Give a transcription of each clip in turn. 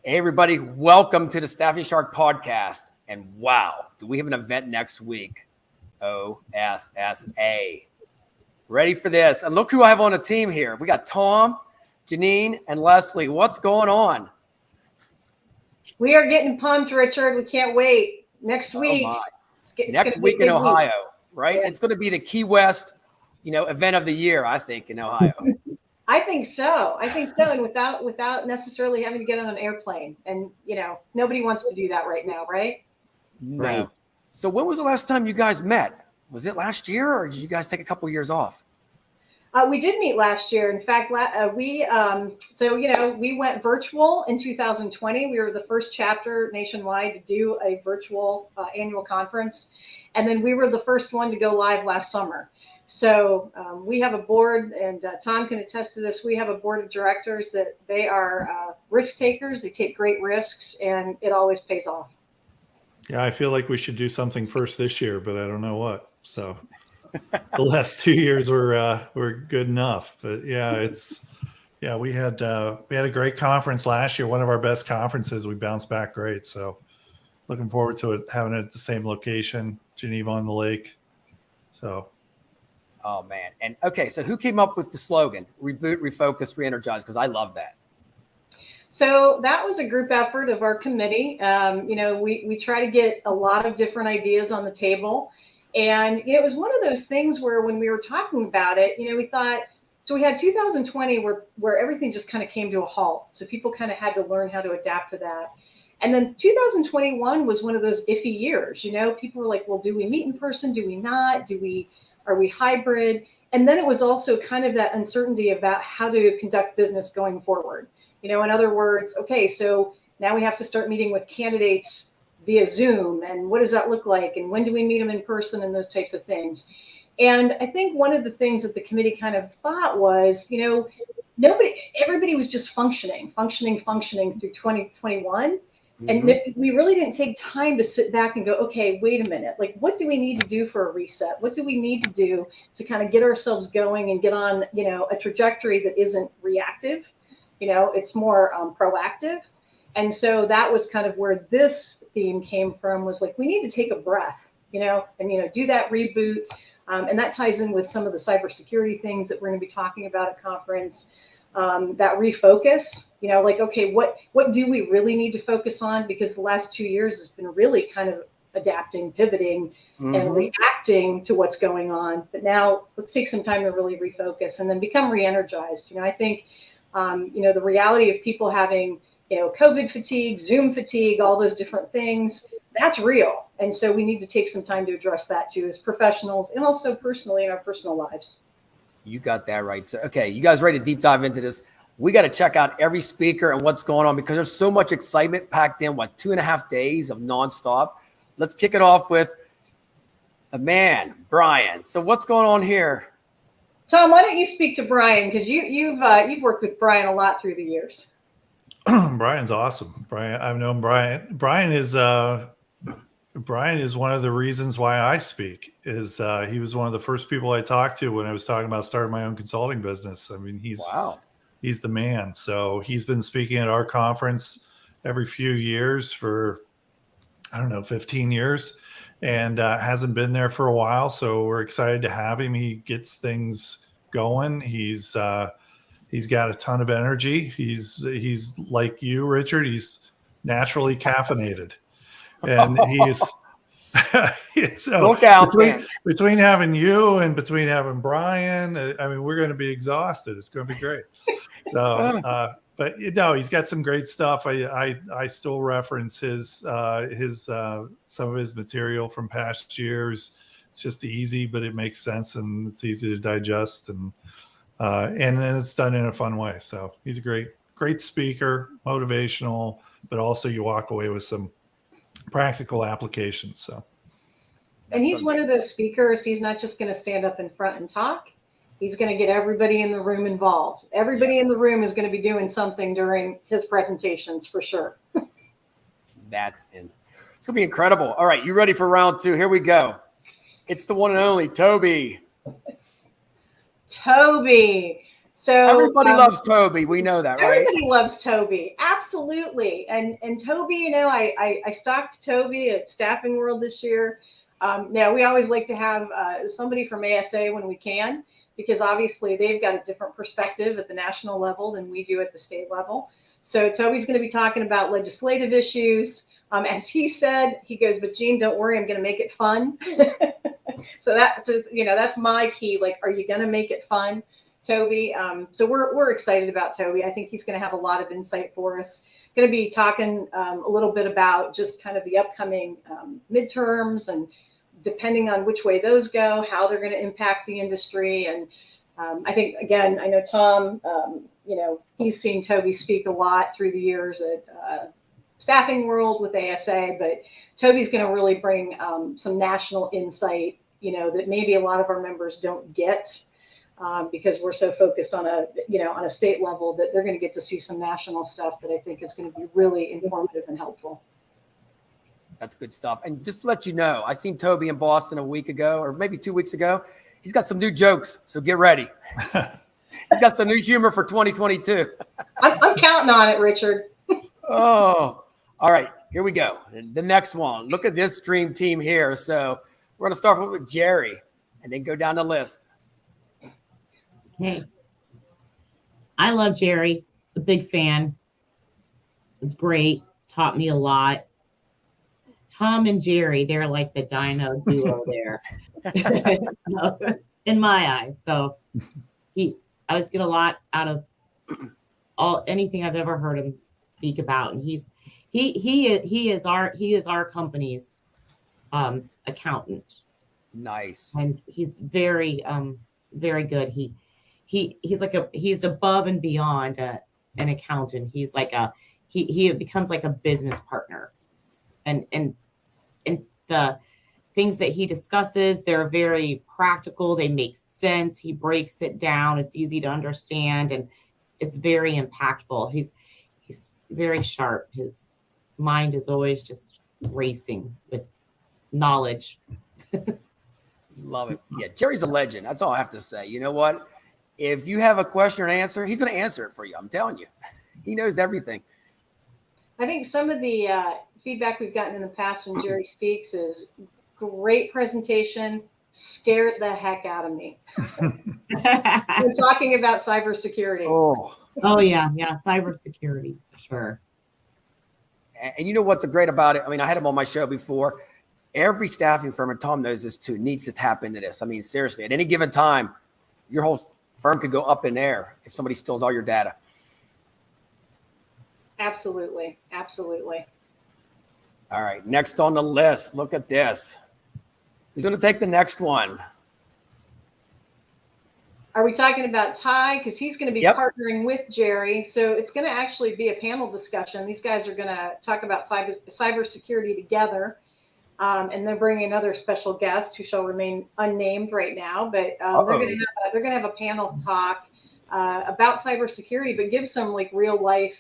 Hey, everybody, welcome to the Staffing Shark podcast. And wow, do we have an event next week? OSSA. Ready for this? And look who I have on the team here. We got Tom, Janine, and Leslie. What's going on? We are getting pumped, Richard. We can't wait. Next week. Next week in Ohio, right? Yeah. It's going to be the Key West, event of the year, I think, in Ohio. I think so. And without necessarily having to get on an airplane. And, nobody wants to do that right now, right? No. Right. So when was the last time you guys met? Was it last year, or did you guys take a couple years off? We did meet last year. In fact, we went virtual in 2020. We were the first chapter nationwide to do a virtual annual conference. And then we were the first one to go live last summer. So we have a board, and Tom can attest to this. We have a board of directors that they are risk takers. They take great risks, and it always pays off. Yeah, I feel like we should do something first this year, but I don't know what. So the last 2 years were good enough. But yeah, we had a great conference last year. One of our best conferences. We bounced back great. So looking forward to it, having it at the same location, Geneva on the Lake. So. Oh, man. And okay, so who came up with the slogan, reboot, refocus, re-energize? Because I love that. So that was a group effort of our committee. We try to get a lot of different ideas on the table. And it was one of those things where when we were talking about it, we thought, so we had 2020 where everything just kind of came to a halt. So people kind of had to learn how to adapt to that. And then 2021 was one of those iffy years. People were like, well, do we meet in person? Do we not? Are we hybrid? And then it was also kind of that uncertainty about how to conduct business going forward. In other words, okay, so now we have to start meeting with candidates via Zoom, and what does that look like? And when do we meet them in person, and those types of things. And I think one of the things that the committee kind of thought was, everybody was just functioning through 2021. And we really didn't take time to sit back and go, okay, wait a minute. Like, what do we need to do for a reset? What do we need to do to kind of get ourselves going and get on, a trajectory that isn't reactive? It's more proactive. And so that was kind of where this theme came from, was like, we need to take a breath, and, do that reboot. And that ties in with some of the cybersecurity things that we're going to be talking about at conference. That refocus, okay, what do we really need to focus on? Because the last 2 years has been really kind of adapting, pivoting, and reacting to what's going on. But now let's take some time to really refocus and then become re-energized. I think, the reality of people having, COVID fatigue, Zoom fatigue, all those different things, that's real. And so we need to take some time to address that too, as professionals and also personally in our personal lives. You got that right. So, okay, you guys ready to deep dive into this? We got to check out every speaker and what's going on, because there's so much excitement packed in, 2.5 days of nonstop. Let's kick it off with a man, Brian. So what's going on here? Tom, why don't you speak to Brian? Because you've worked with Brian a lot through the years. Brian's awesome. I've known Brian. Brian is one of the reasons why I speak. He was one of the first people I talked to when I was talking about starting my own consulting business. I mean, he's the man. So he's been speaking at our conference every few years for, 15 years, and hasn't been there for a while. So we're excited to have him. He gets things going. He's got a ton of energy. He's like you, Richard. He's naturally caffeinated. And he's so look out between having you and between having Brian, we're going to be exhausted. It's going to be great. So, but he's got some great stuff. I still reference his some of his material from past years. It's just easy, but it makes sense and it's easy to digest, and it's done in a fun way. So he's a great speaker, motivational, but also you walk away with some practical applications. So, and he's one of those speakers. He's not just going to stand up in front and talk. He's going to get everybody in the room involved. Everybody in the room is going to be doing something during his presentations for sure. It's going to be incredible. All right, you ready for round two? Here we go. It's the one and only Toby. Toby. So everybody loves Toby. We know that, right? Everybody loves Toby. Absolutely. And Toby, you know, I stalked Toby at Staffing World this year. Now we always like to have somebody from ASA when we can, because obviously they've got a different perspective at the national level than we do at the state level. So Toby's going to be talking about legislative issues. As he said, he goes, but Jean, don't worry, I'm going to make it fun. So that's my key. Like, are you going to make it fun, Toby? So we're excited about Toby. I think he's going to have a lot of insight for us. Going to be talking a little bit about just kind of the upcoming midterms, and depending on which way those go, how they're going to impact the industry. And I think, again, I know Tom, he's seen Toby speak a lot through the years at Staffing World with ASA, but Toby's going to really bring some national insight, that maybe a lot of our members don't get, because we're so focused on a state level, that they're going to get to see some national stuff that I think is going to be really informative and helpful. That's good stuff. And just to let you know, I seen Toby in Boston a week ago, or maybe 2 weeks ago. He's got some new jokes, so get ready. He's got some new humor for 2022. I'm counting on it, Richard. Oh, all right. Here we go. The next one. Look at this dream team here. So we're going to start with Jerry and then go down the list. Hey, I love Jerry. A big fan. It's great. It's taught me a lot. Tom and Jerry, they're like the dino duo there in my eyes. So I always get a lot out of anything I've ever heard him speak about. And he is our company's accountant. Nice. And he's very very good. He's above and beyond an accountant. He's like he becomes like a business partner. And the things that he discusses, they're very practical. They make sense. He breaks it down. It's easy to understand, and it's very impactful. He's very sharp. His mind is always just racing with knowledge. Love it. Yeah, Jerry's a legend. That's all I have to say. You know what? If you have a question or an answer, he's going to answer it for you. I'm telling you. He knows everything. I think some of the feedback we've gotten in the past when Jerry speaks is great presentation, scared the heck out of me. We're talking about cybersecurity. Oh yeah, cybersecurity, sure. And you know what's great about it? I mean, I had him on my show before. Every staffing firm, and Tom knows this too, needs to tap into this. I mean, seriously, at any given time, your whole firm could go up in air if somebody steals all your data. Absolutely. All right, next on the list. Look at this. Who's going to take the next one? Are we talking about Ty? Because he's going to be partnering with Jerry. So it's going to actually be a panel discussion. These guys are going to talk about cybersecurity together. And they're bringing another special guest who shall remain unnamed right now. But they're going to have a panel talk about cybersecurity, but give some like real life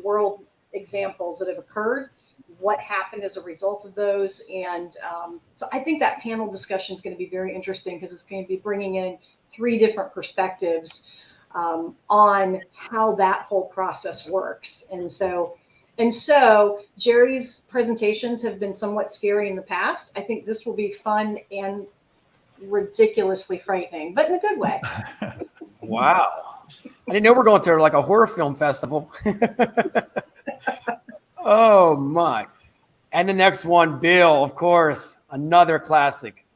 world examples that have occurred, what happened as a result of those. And so I think that panel discussion is going to be very interesting, because it's going to be bringing in 3 different perspectives on how that whole process works. And so Jerry's presentations have been somewhat scary in the past. I think this will be fun and ridiculously frightening, but in a good way. Wow. I didn't know we're going to like a horror film festival. Oh my. And the next one, Bill, of course, another classic.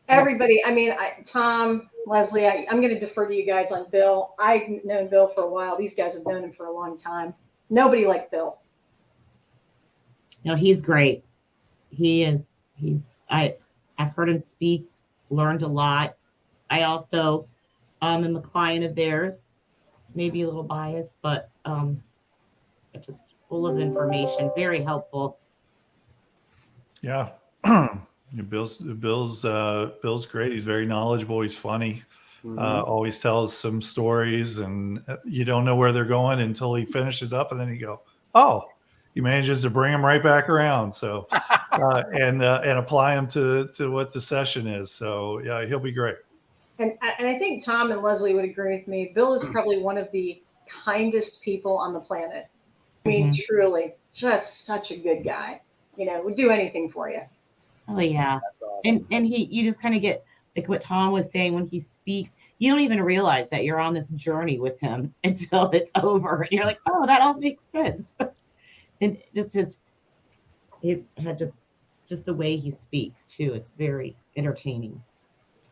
Everybody, I mean, Tom, Leslie, I'm going to defer to you guys on Bill. I've known Bill for a while. These guys have known him for a long time. Nobody like Bill. No, he's great. I've heard him speak, learned a lot. I also am a client of theirs. It's maybe a little biased, but just full of information, very helpful. Yeah. Bill's great. He's very knowledgeable. He's funny. Always tells some stories, and you don't know where they're going until he finishes up, and then you go, "Oh, he manages to bring them right back around." So, and apply them to what the session is. So, yeah, he'll be great. And I think Tom and Leslie would agree with me. Bill is probably one of the kindest people on the planet. I mean, truly, just such a good guy. Would do anything for you. Oh yeah. That's awesome. And you just kind of get like what Tom was saying when he speaks, you don't even realize that you're on this journey with him until it's over. And you're like, oh, that all makes sense. And just the way he speaks too. It's very entertaining.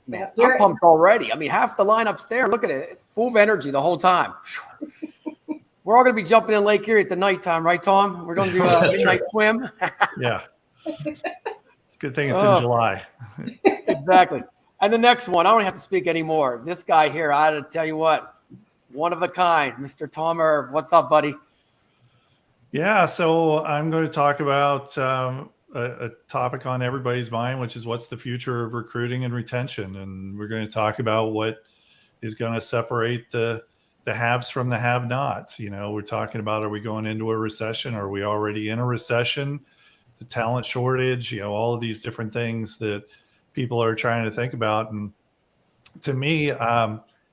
Man, I'm pumped already. I mean, half the lineup's there. Look at it. Full of energy the whole time. We're all going to be jumping in Lake Erie at the nighttime, right, Tom? We're going to do a midnight swim. Yeah. It's a good thing it's in July. Exactly. And the next one, I don't have to speak anymore. This guy here, I got to tell you what, one of a kind, Mr. Tom Erb. What's up, buddy? Yeah, so I'm going to talk about a topic on everybody's mind, which is what's the future of recruiting and retention. And we're going to talk about what is going to separate the haves from the have-nots. We're talking about, are we going into a recession? Are we already in a recession? The talent shortage, all of these different things that people are trying to think about. And to me,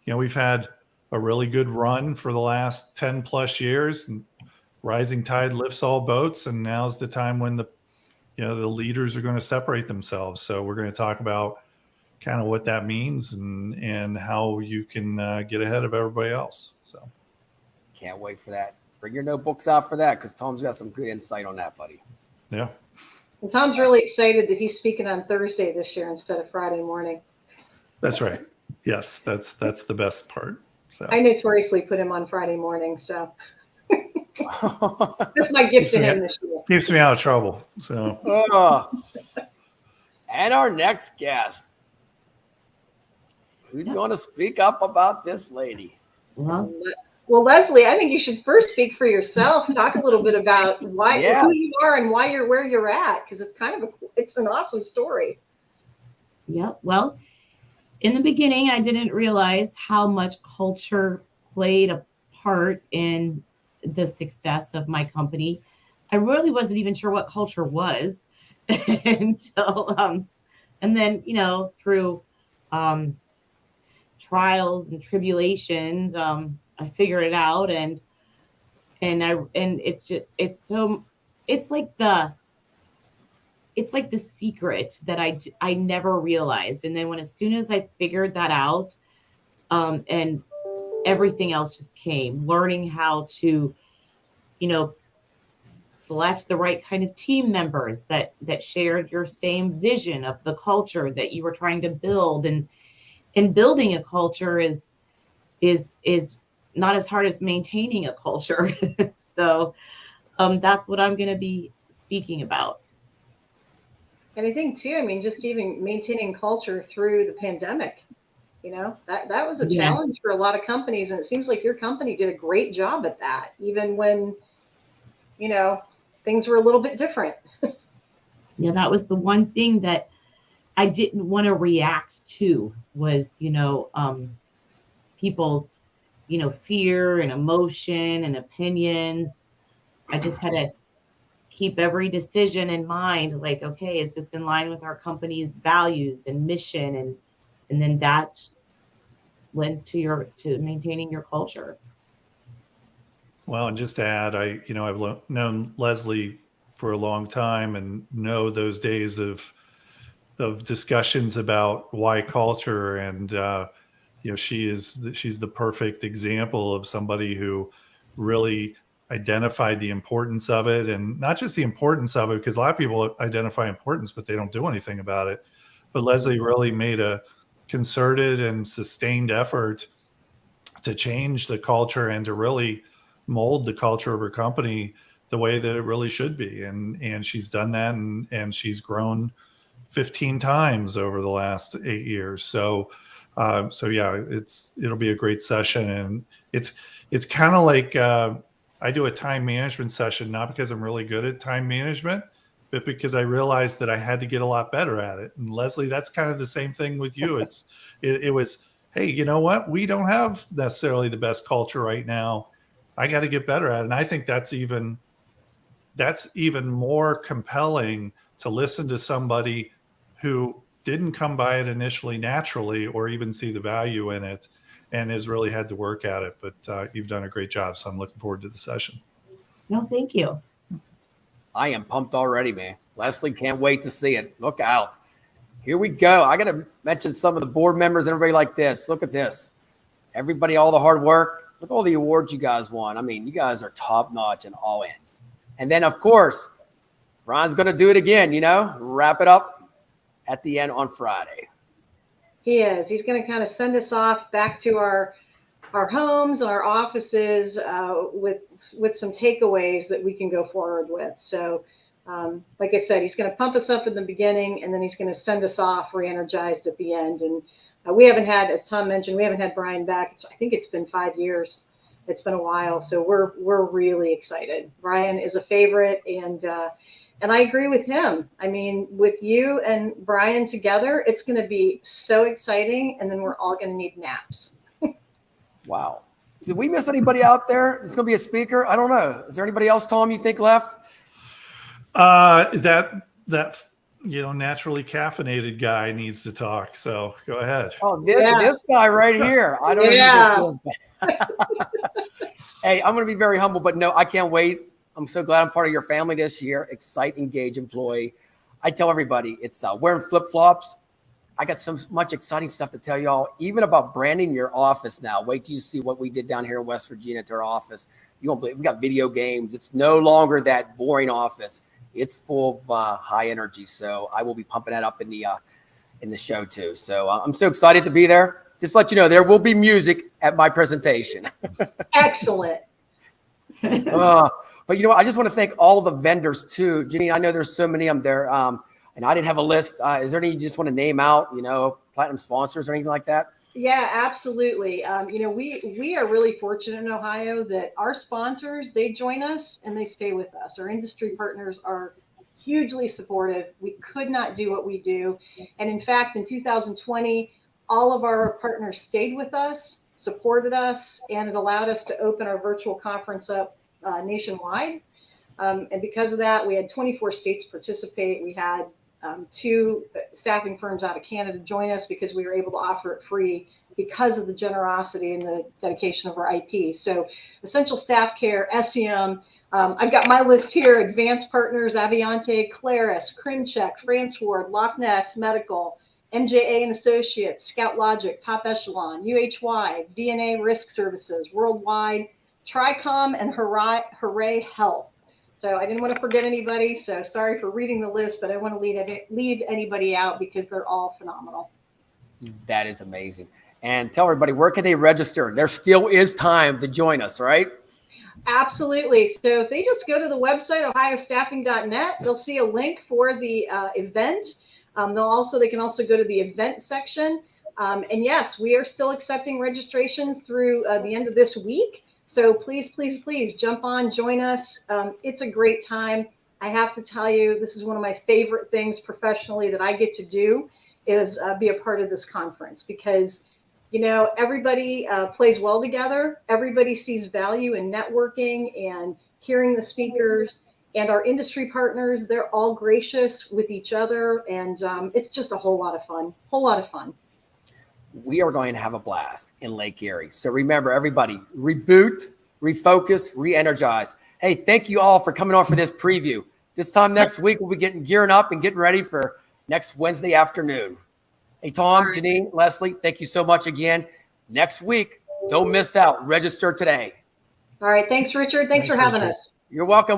we've had a really good run for the last 10 plus years, and rising tide lifts all boats. And now's the time when the leaders are going to separate themselves. So we're going to talk about kind of what that means and how you can get ahead of everybody else. So can't wait for that. Bring your notebooks out for that, because Tom's got some good insight on that, buddy. Yeah. And Tom's really excited that he's speaking on Thursday this year instead of Friday morning. That's right. Yes, that's the best part. So I notoriously put him on Friday morning, so that's my gift to him this year. Keeps me out of trouble. So and our next guest, who's going to speak up about this lady? Well, Leslie, I think you should first speak for yourself. Talk a little bit about who you are and why you're where you're at, because it's an awesome story. Yeah. Well, in the beginning, I didn't realize how much culture played a part in the success of my company. I really wasn't even sure what culture was until, and then, through trials and tribulations, I figured it out, and it's like the secret that I never realized. And then as soon as I figured that out, and everything else just came, learning how to, select the right kind of team members that shared your same vision of the culture that you were trying to build. And building a culture is not as hard as maintaining a culture. So that's what I'm going to be speaking about. And I think too, just even maintaining culture through the pandemic, that was a challenge for a lot of companies. And it seems like your company did a great job at that, even when, things were a little bit different. Yeah, that was the one thing that I didn't want to react to was, people's, fear and emotion and opinions. I just had to keep every decision in mind, like, okay, is this in line with our company's values and mission? And then that lends to maintaining your culture. Well, and just to add, I've known Leslie for a long time and know those days of discussions about why culture, and she's the perfect example of somebody who really identified the importance of it, and not just the importance of it, because a lot of people identify importance, but they don't do anything about it. But Leslie really made a concerted and sustained effort to change the culture and to really mold the culture of her company the way that it really should be. And she's done that, and she's grown 15 times over the last 8 years. So yeah, it'll be a great session. And it's kind of like, I do a time management session, not because I'm really good at time management, but because I realized that I had to get a lot better at it. And Leslie, that's kind of the same thing with you. It was, hey, you know what? We don't have necessarily the best culture right now. I got to get better at it. And I think that's even more compelling to listen to somebody who didn't come by it initially naturally or even see the value in it and has really had to work at it. But you've done a great job. So I'm looking forward to the session. No, thank you. I am pumped already, man. Leslie, can't wait to see it. Look out. Here we go. I got to mention some of the board members and everybody like this. Look at this. Everybody, all the hard work. Look at all the awards you guys won. I mean, you guys are top notch in all ends. And then, of course, Ron's going to do it again, wrap it up at the end on Friday. He is. He's going to kind of send us off back to our homes and our offices with some takeaways that we can go forward with. So, like I said, he's going to pump us up in the beginning, and then he's going to send us off re-energized at the end. And we haven't had, as Tom mentioned, we haven't had Brian back. I think it's been 5 years. It's been a while. So we're really excited. Brian is a favorite, and I agree with him. I mean, with you and Brian together, it's going to be so exciting, and then we're all going to need naps. Wow. Did we miss anybody out there? There's going to be a speaker. I don't know. Is there anybody else, Tom, you think left? That naturally caffeinated guy needs to talk. So go ahead. Oh, this guy right here. I don't know. Hey, I'm going to be very humble, but no, I can't wait. I'm so glad I'm part of your family this year. Excite, engage, employee. I tell everybody it's wearing flip-flops. I got so much exciting stuff to tell y'all, even about branding your office now. Wait till you see what we did down here in West Virginia to our office. You won't believe we got video games. It's no longer that boring office. It's full of high energy. So I will be pumping that up in the show too. So I'm so excited to be there. Just to let you know, there will be music at my presentation. Excellent. But I just want to thank all the vendors too. Janine, I know there's so many of them there. And I didn't have a list. Is there any you just want to name out, platinum sponsors or anything like that? Yeah, absolutely. We are really fortunate in Ohio that our sponsors, they join us and they stay with us. Our industry partners are hugely supportive. We could not do what we do. And in fact, in 2020, all of our partners stayed with us, supported us, and it allowed us to open our virtual conference up nationwide. And because of that, we had 24 states participate. We had 2 staffing firms out of Canada join us because we were able to offer it free because of the generosity and the dedication of our IP. So Essential Staff Care, SEM, I've got my list here: Advanced Partners, Aviante, Claris, CrimCheck, France Ward, Loch Ness Medical, MJA and Associates, Scout Logic, Top Echelon, UHY, VNA Risk Services, Worldwide, Tricom, and Hooray Health. So I didn't want to forget anybody. So sorry for reading the list, but I want to leave anybody out because they're all phenomenal. That is amazing. And tell everybody, where can they register? There still is time to join us, right? Absolutely. So if they just go to the website, ohiostaffing.net, they'll see a link for the event. They can also go to the event section. And yes, we are still accepting registrations through the end of this week. So please, please, please jump on, join us. It's a great time. I have to tell you, this is one of my favorite things professionally that I get to do is be a part of this conference because, everybody plays well together. Everybody sees value in networking and hearing the speakers, and our industry partners, they're all gracious with each other. And it's just a whole lot of fun. We are going to have a blast in Lake Erie. So remember, everybody, reboot, refocus, re-energize. Hey, thank you all for coming on for this preview. This time next week, we'll be gearing up and getting ready for next Wednesday afternoon. Hey, Tom, right. Janine, Leslie, thank you so much again. Next week, don't miss out. Register today. All right. Thanks, Richard. Thanks for having us. You're welcome.